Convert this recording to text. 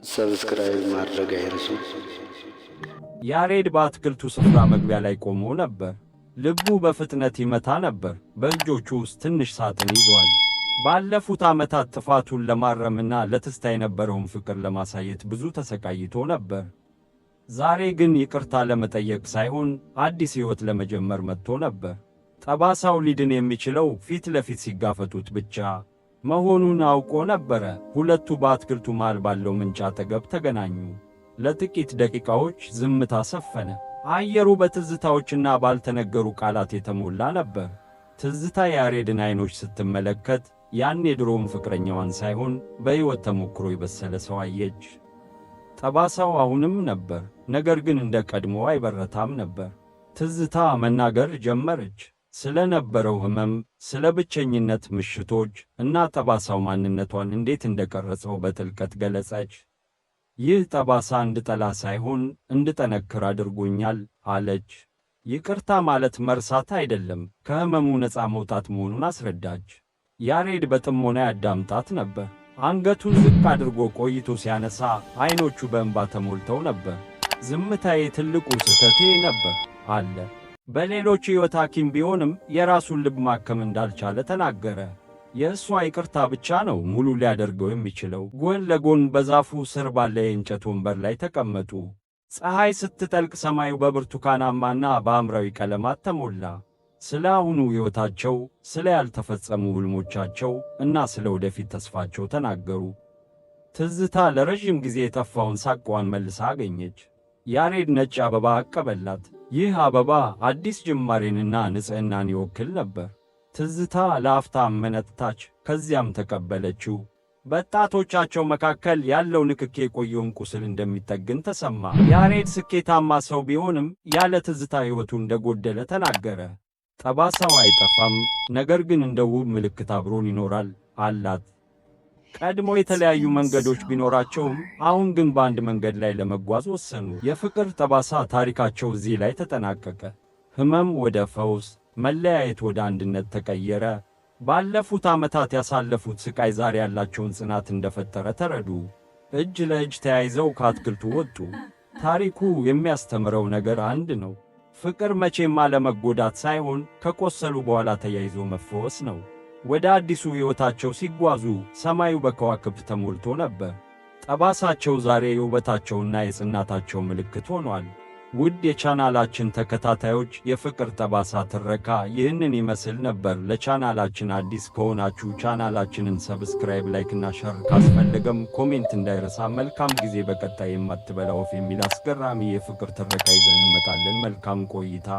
ሰብስክራይብ ማድረግ አይርሱ። ያሬድ በአትክልቱ ስፍራ መግቢያ ላይ ቆሞ ነበር። ልቡ በፍጥነት ይመታ ነበር። በእጆቹ ውስጥ ትንሽ ሳጥን ይዟል። ባለፉት ዓመታት ጥፋቱን ለማረምና ለትስታ የነበረውን ፍቅር ለማሳየት ብዙ ተሰቃይቶ ነበር። ዛሬ ግን ይቅርታ ለመጠየቅ ሳይሆን አዲስ ሕይወት ለመጀመር መጥቶ ነበር። ጠባሳው ሊድን የሚችለው ፊት ለፊት ሲጋፈጡት ብቻ መሆኑን አውቆ ነበረ። ሁለቱ በአትክልቱ መሃል ባለው ምንጭ አጠገብ ተገናኙ። ለጥቂት ደቂቃዎች ዝምታ ሰፈነ። አየሩ በትዝታዎችና ባልተነገሩ ቃላት የተሞላ ነበር። ትዝታ ያሬድን ዓይኖች ስትመለከት ያን የድሮውን ፍቅረኛዋን ሳይሆን በሕይወት ተሞክሮ የበሰለ ሰው አየች። ጠባሳው አሁንም ነበር፣ ነገር ግን እንደ ቀድሞ አይበረታም ነበር። ትዝታ መናገር ጀመረች። ስለ ነበረው ሕመም፣ ስለ ብቸኝነት ምሽቶች እና ጠባሳው ማንነቷን እንዴት እንደቀረጸው በጥልቀት ገለጸች። ይህ ጠባሳ እንድጠላ ሳይሆን እንድጠነክር አድርጎኛል አለች። ይቅርታ ማለት መርሳት አይደለም፣ ከሕመሙ ነፃ መውጣት መሆኑን አስረዳች። ያሬድ በጥሞና ያዳምጣት ነበር። አንገቱን ዝቅ አድርጎ ቆይቶ ሲያነሳ ዓይኖቹ በእንባ ተሞልተው ነበር። ዝምታዬ ትልቁ ስህተቴ ነበር አለ። በሌሎች ሕይወት ሐኪም ቢሆንም የራሱን ልብ ማከም እንዳልቻለ ተናገረ። የእሷ ይቅርታ ብቻ ነው ሙሉ ሊያደርገው የሚችለው። ጎን ለጎን በዛፉ ስር ባለ የእንጨት ወንበር ላይ ተቀመጡ። ፀሐይ ስትጠልቅ ሰማዩ በብርቱካናማና በሐምራዊ ቀለማት ተሞላ። ስለ አሁኑ ሕይወታቸው፣ ስለ ያልተፈጸሙ ሕልሞቻቸው እና ስለ ወደፊት ተስፋቸው ተናገሩ። ትዝታ ለረዥም ጊዜ የጠፋውን ሳቋን መልሳ አገኘች። ያሬድ ነጭ አበባ አቀበላት። ይህ አበባ አዲስ ጅማሬንና ንጽሕናን ይወክል ነበር። ትዝታ ለአፍታ አመነታች፣ ከዚያም ተቀበለችው። በጣቶቻቸው መካከል ያለው ንክኬ የቆየውን ቁስል እንደሚጠግን ተሰማ። ያሬድ ስኬታማ ሰው ቢሆንም ያለ ትዝታ ሕይወቱ እንደጎደለ ተናገረ። ጠባሳው አይጠፋም፣ ነገር ግን እንደ ውብ ምልክት አብሮን ይኖራል አላት። ቀድሞ የተለያዩ መንገዶች ቢኖራቸውም አሁን ግን በአንድ መንገድ ላይ ለመጓዝ ወሰኑ። የፍቅር ጠባሳ ታሪካቸው እዚህ ላይ ተጠናቀቀ። ሕመም ወደ ፈውስ፣ መለያየት ወደ አንድነት ተቀየረ። ባለፉት ዓመታት ያሳለፉት ስቃይ ዛሬ ያላቸውን ጽናት እንደፈጠረ ተረዱ። እጅ ለእጅ ተያይዘው ከአትክልቱ ወጡ። ታሪኩ የሚያስተምረው ነገር አንድ ነው። ፍቅር መቼም አለመጎዳት ሳይሆን ከቆሰሉ በኋላ ተያይዞ መፈወስ ነው። ወደ አዲሱ ሕይወታቸው ሲጓዙ ሰማዩ በከዋክብት ተሞልቶ ነበር። ጠባሳቸው ዛሬ የውበታቸውና የጽናታቸው ምልክት ሆኗል። ውድ የቻናላችን ተከታታዮች፣ የፍቅር ጠባሳ ትረካ ይህንን ይመስል ነበር። ለቻናላችን አዲስ ከሆናችሁ ቻናላችንን ሰብስክራይብ፣ ላይክና ሸር፣ ካስፈለገም ኮሜንት እንዳይረሳ። መልካም ጊዜ። በቀጣይ የማትበላ ወፍ የሚል አስገራሚ የፍቅር ትረካ ይዘን እንመጣለን። መልካም ቆይታ።